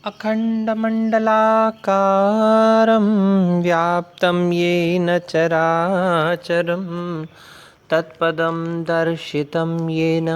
अखण्डमण्डलाकारं व्याप्तं येन चराचरं तत्पदं दर्शितं येन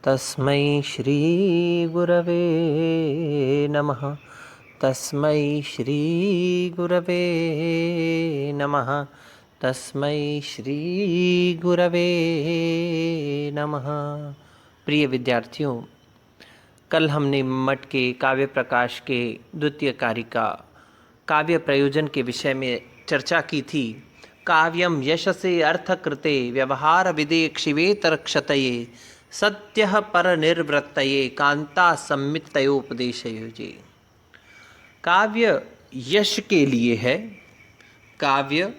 तस्मै श्रीगुरवे नमः। तस्मै श्रीगुरवे नमः। तस्मै श्रीगुरवे नमः। प्रिय विद्यार्थियों, कल हमने मठ के काव्य प्रकाश के द्वितीय कारिका काव्य प्रयोजन के विषय में चर्चा की थी। काव्यम यशसे अर्थकृते व्यवहार विदेक्षिवेतर क्षतये सत्य पर निर्वृत्तये कांता सम्मितयोपदेशयोजे। काव्य यश के लिए है, काव्य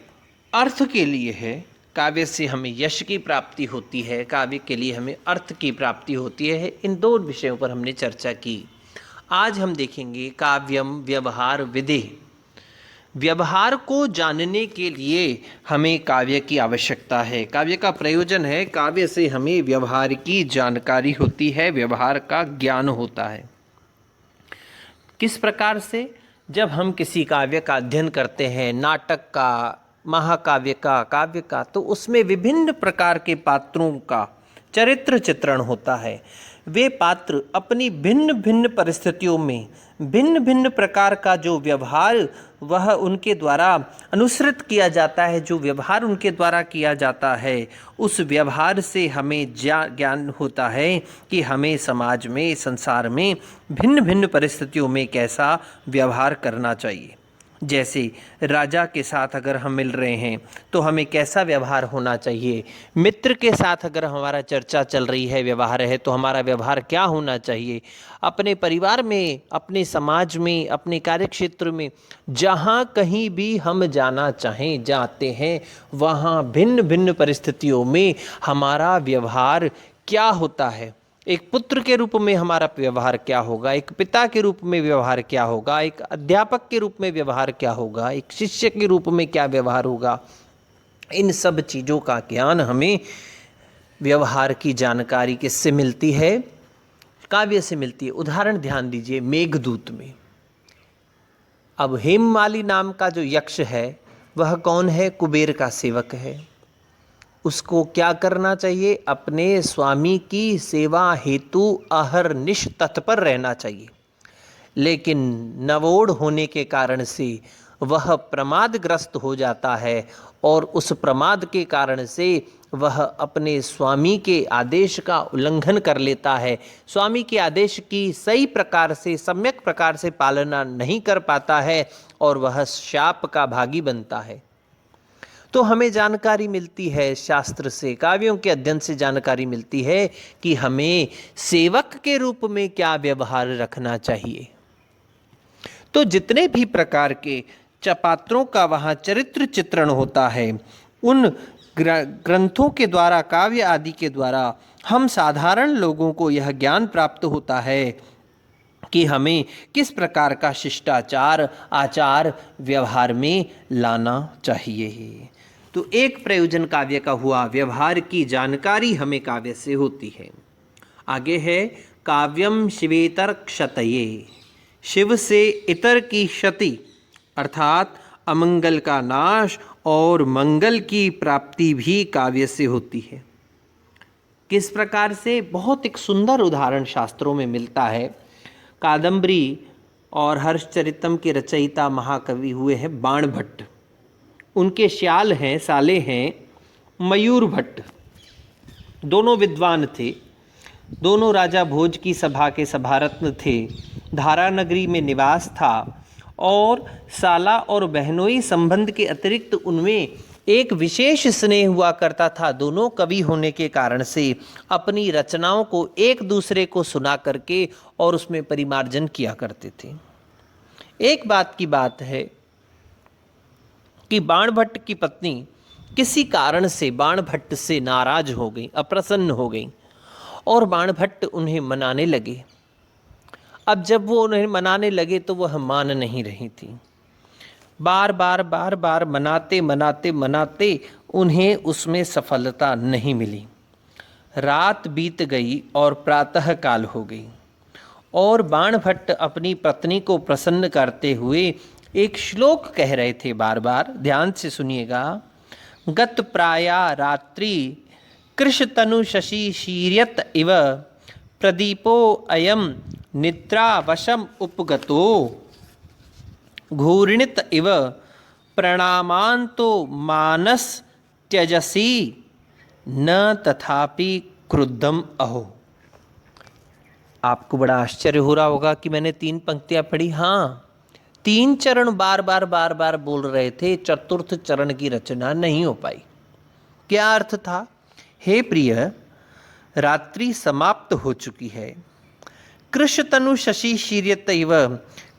अर्थ के लिए है। काव्य से हमें यश की प्राप्ति होती है, काव्य के लिए हमें अर्थ की प्राप्ति होती है। इन दो विषयों पर हमने चर्चा की। आज हम देखेंगे काव्यम व्यवहार विदेह। व्यवहार को जानने के लिए हमें काव्य की आवश्यकता है। काव्य का प्रयोजन है, काव्य से हमें व्यवहार की जानकारी होती है, व्यवहार का ज्ञान होता है। किस प्रकार से? जब हम किसी काव्य का अध्ययन करते हैं, नाटक का, महाकाव्य का, काव्य का, तो उसमें विभिन्न प्रकार के पात्रों का चरित्र चित्रण होता है। वे पात्र अपनी भिन्न भिन्न परिस्थितियों में भिन्न भिन्न प्रकार का जो व्यवहार वह उनके द्वारा अनुसृत किया जाता है, जो व्यवहार उनके द्वारा किया जाता है, उस व्यवहार से हमें ज्ञान होता है कि हमें समाज में, संसार में भिन्न भिन्न परिस्थितियों में कैसा व्यवहार करना चाहिए। जैसे राजा के साथ अगर हम मिल रहे हैं तो हमें कैसा व्यवहार होना चाहिए। मित्र के साथ अगर हमारा चर्चा चल रही है, व्यवहार है, तो हमारा व्यवहार क्या होना चाहिए। अपने परिवार में, अपने समाज में, अपने कार्यक्षेत्र में, जहाँ कहीं भी हम जाना चाहें, जाते हैं, वहाँ भिन्न भिन्न परिस्थितियों में हमारा व्यवहार क्या होता है। एक पुत्र के रूप में हमारा व्यवहार क्या होगा, एक पिता के रूप में व्यवहार क्या होगा, एक अध्यापक के रूप में व्यवहार क्या होगा, एक शिष्य के रूप में क्या व्यवहार होगा। इन सब चीज़ों का ज्ञान हमें व्यवहार की जानकारी किससे मिलती है? काव्य से मिलती है। उदाहरण ध्यान दीजिए, मेघदूत में अब हेममाली नाम का जो यक्ष है वह कौन है? कुबेर का सेवक है। उसको क्या करना चाहिए? अपने स्वामी की सेवा हेतु अहरनिश तत्पर रहना चाहिए। लेकिन नवोढ़ होने के कारण से वह प्रमादग्रस्त हो जाता है और उस प्रमाद के कारण से वह अपने स्वामी के आदेश का उल्लंघन कर लेता है। स्वामी के आदेश की सही प्रकार से, सम्यक प्रकार से पालना नहीं कर पाता है और वह शाप का भागी बनता है। तो हमें जानकारी मिलती है शास्त्र से, काव्यों के अध्ययन से जानकारी मिलती है कि हमें सेवक के रूप में क्या व्यवहार रखना चाहिए। तो जितने भी प्रकार के पात्रों का वहाँ चरित्र चित्रण होता है, उन ग्रंथों के द्वारा, काव्य आदि के द्वारा हम साधारण लोगों को यह ज्ञान प्राप्त होता है कि हमें किस प्रकार का शिष्टाचार, आचार व्यवहार में लाना चाहिए। तो एक प्रयोजन काव्य का हुआ, व्यवहार की जानकारी हमें काव्य से होती है। आगे है काव्यम शिवेतर क्षतये। शिव से इतर की क्षति अर्थात अमंगल का नाश और मंगल की प्राप्ति भी काव्य से होती है। किस प्रकार से? बहुत एक सुंदर उदाहरण शास्त्रों में मिलता है। कादंबरी और हर्षचरितम के रचयिता महाकवि हुए हैं बाण भट्ट। उनके श्याल हैं, साले हैं मयूर भट्ट। दोनों विद्वान थे, दोनों राजा भोज की सभा के सभारत्न थे। धारा नगरी में निवास था और साला और बहनोई संबंध के अतिरिक्त उनमें एक विशेष स्नेह हुआ करता था। दोनों कवि होने के कारण से अपनी रचनाओं को एक दूसरे को सुना करके और उसमें परिमार्जन किया करते थे। एक बात की बात है कि बाण भट्ट की पत्नी किसी कारण से बाण भट्ट से नाराज हो गई, अप्रसन्न हो गई और बाण भट्ट उन्हें मनाने लगे। अब जब वो उन्हें मनाने लगे तो वह मान नहीं रही थी। बार बार मनाते मनाते मनाते उन्हें उसमें सफलता नहीं मिली। रात बीत गई और प्रातः काल हो गई और बाणभट्ट अपनी पत्नी को प्रसन्न करते हुए एक श्लोक कह रहे थे बार बार, ध्यान से सुनिएगा। गत प्राया रात्रि कृशतनु शशि शीर्यत इव प्रदीपो अयम निद्रा वशम उपगतो घूर्णित इव प्रणामांतो मानस त्यजसी न तथापि क्रुद्धम अहो। आपको बड़ा आश्चर्य हो रहा होगा कि मैंने 3 पंक्तियां पढ़ी। हाँ, 3 चरण बार बार बोल रहे थे, चतुर्थ चरण की रचना नहीं हो पाई। क्या अर्थ था? हे प्रिय, रात्रि समाप्त हो चुकी है। कृष तनु शशि शीर्यतैव,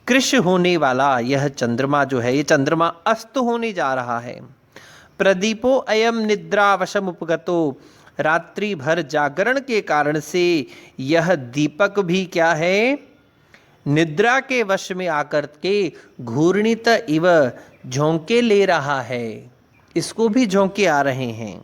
कृष होने वाला यह चंद्रमा जो है, ये चंद्रमा अस्त होने जा रहा है। प्रदीपो अयम निद्रा वशम उपगतो, रात्रि भर जागरण के कारण से यह दीपक भी क्या है, निद्रा के वश में आकर के घूर्णित इव झोंके ले रहा है, इसको भी झोंके आ रहे हैं।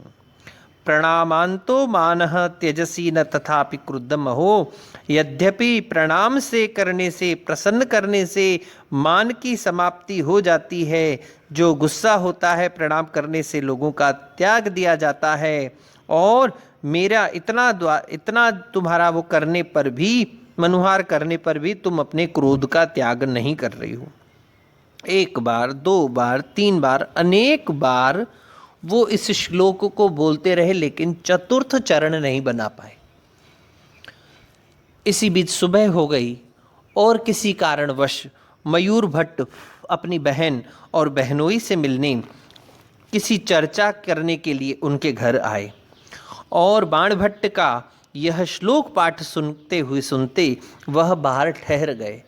प्रणामांतो मानः त्यजसी न तथापि क्रुद्धम हो, यद्यपि प्रणाम से करने से, प्रसन्न करने से मान की समाप्ति हो जाती है। जो गुस्सा होता है प्रणाम करने से लोगों का त्याग दिया जाता है, और मेरा इतना तुम्हारा वो करने पर भी, मनुहार करने पर भी तुम अपने क्रोध का त्याग नहीं कर रही हो। 1 बार, 2 बार, 3 बार, अनेक बार वो इस श्लोक को बोलते रहे, लेकिन चतुर्थ चरण नहीं बना पाए। इसी बीच सुबह हो गई और किसी कारणवश मयूर भट्ट अपनी बहन और बहनोई से मिलने, किसी चर्चा करने के लिए उनके घर आए, और बाणभट्ट का यह श्लोक पाठ सुनते वह बाहर ठहर गए।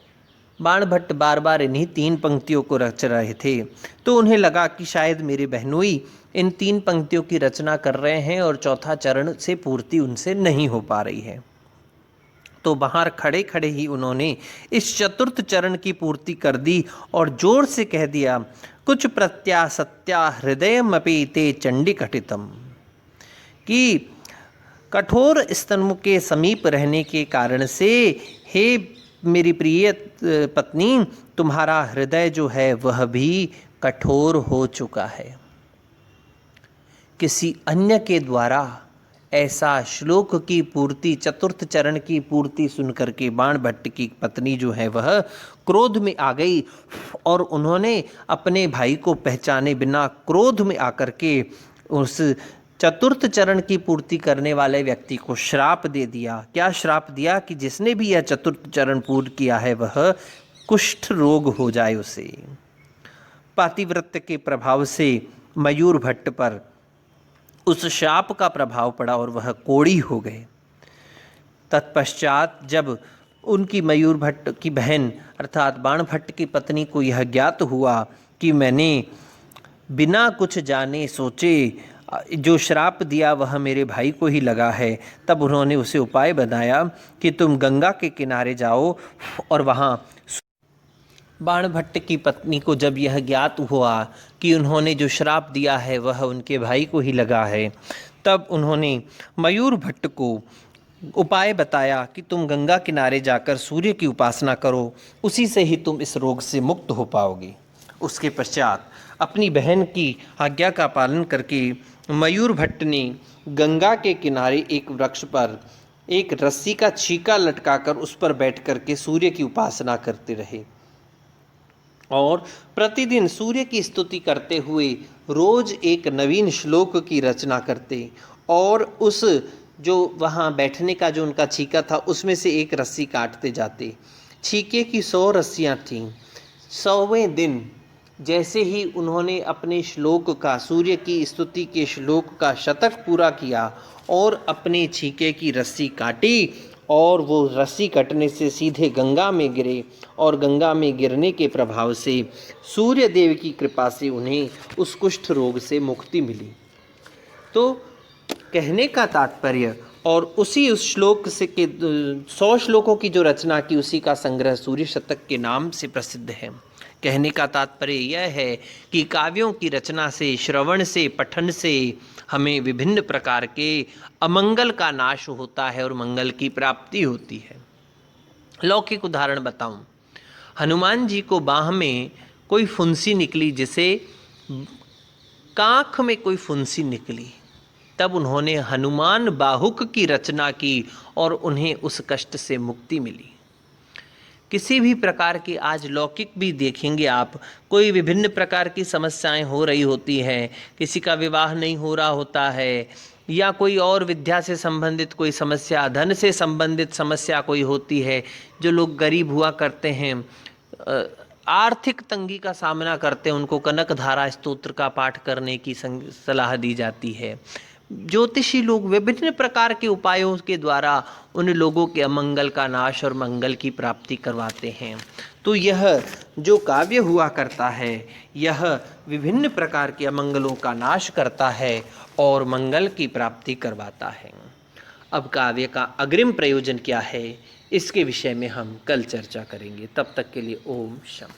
बाणभट्ट बार बार इन्हीं 3 पंक्तियों को रच रहे थे, तो उन्हें लगा कि शायद मेरे बहनोई इन 3 पंक्तियों की रचना कर रहे हैं और चौथा चरण से पूर्ति उनसे नहीं हो पा रही है। तो बाहर खड़े खड़े ही उन्होंने इस चतुर्थ चरण की पूर्ति कर दी और जोर से कह दिया, कुछ प्रत्यासत्या हृदयमपि ते चंडी कटितम, कि कठोर स्तनों के समीप रहने के कारण से हे मेरी प्रिय पत्नी, तुम्हारा हृदय जो है वह भी कठोर हो चुका है। किसी अन्य के द्वारा ऐसा श्लोक की पूर्ति, चतुर्थ चरण की पूर्ति सुनकर के बाणभट्ट की पत्नी जो है वह क्रोध में आ गई, और उन्होंने अपने भाई को पहचाने बिना क्रोध में आकर के उस चतुर्थ चरण की पूर्ति करने वाले व्यक्ति को श्राप दे दिया। क्या श्राप दिया? कि जिसने भी यह चतुर्थ चरण पूर्ण किया है वह कुष्ठ रोग हो जाए उसे। पातिव्रत्य के प्रभाव से मयूर भट्ट पर उस शाप का प्रभाव पड़ा और वह कोढ़ी हो गए। तत्पश्चात जब उनकी मयूर भट्ट की बहन अर्थात बाणभट्ट की पत्नी को यह ज्ञात हुआ कि मैंने बिना कुछ जाने सोचे जो श्राप दिया वह मेरे भाई को ही लगा है, तब उन्होंने उसे उपाय बनाया कि तुम गंगा के किनारे जाओ और वहाँ। बाणभट्ट की पत्नी को जब यह ज्ञात हुआ कि उन्होंने जो श्राप दिया है वह उनके भाई को ही लगा है, तब उन्होंने मयूर भट्ट को उपाय बताया कि तुम गंगा किनारे जाकर सूर्य की उपासना करो, उसी से ही तुम इस रोग से मुक्त हो पाओगी। उसके पश्चात अपनी बहन की आज्ञा का पालन करके मयूर भट्ट ने गंगा के किनारे एक वृक्ष पर एक रस्सी का छीका लटकाकर उस पर बैठ करके सूर्य की उपासना करते रहे, और प्रतिदिन सूर्य की स्तुति करते हुए रोज एक नवीन श्लोक की रचना करते, और उस जो वहाँ बैठने का जो उनका छीका था उसमें से एक रस्सी काटते जाते। छीके की 100 रस्सियाँ थीं। 100वें दिन जैसे ही उन्होंने अपने श्लोक का, सूर्य की स्तुति के श्लोक का शतक पूरा किया और अपने छीके की रस्सी काटी, और वो रस्सी कटने से सीधे गंगा में गिरे, और गंगा में गिरने के प्रभाव से सूर्य देव की कृपा से उन्हें उस कुष्ठ रोग से मुक्ति मिली। तो कहने का तात्पर्य, और उसी उस श्लोक से के 100 श्लोकों की जो रचना की उसी का संग्रह सूर्य शतक के नाम से प्रसिद्ध है। कहने का तात्पर्य यह है कि काव्यों की रचना से, श्रवण से, पठन से हमें विभिन्न प्रकार के अमंगल का नाश होता है और मंगल की प्राप्ति होती है। लौकिक उदाहरण बताऊं, हनुमान जी को बाह में कोई फुंसी निकली, जिसे काख में कोई फुंसी निकली, तब उन्होंने हनुमान बाहुक की रचना की और उन्हें उस कष्ट से मुक्ति मिली। किसी भी प्रकार की आज लौकिक भी देखेंगे आप, कोई विभिन्न प्रकार की समस्याएं हो रही होती हैं, किसी का विवाह नहीं हो रहा होता है, या कोई और विद्या से संबंधित कोई समस्या, धन से संबंधित समस्या कोई होती है, जो लोग गरीब हुआ करते हैं, आर्थिक तंगी का सामना करते हैं, उनको कनकधारा स्तोत्र का पाठ करने की सलाह दी जाती है। ज्योतिषी लोग विभिन्न प्रकार के उपायों के द्वारा उन लोगों के अमंगल का नाश और मंगल की प्राप्ति करवाते हैं। तो यह जो काव्य हुआ करता है, यह विभिन्न प्रकार के अमंगलों का नाश करता है और मंगल की प्राप्ति करवाता है। अब काव्य का अग्रिम प्रयोजन क्या है, इसके विषय में हम कल चर्चा करेंगे। तब तक के लिए ओम शम।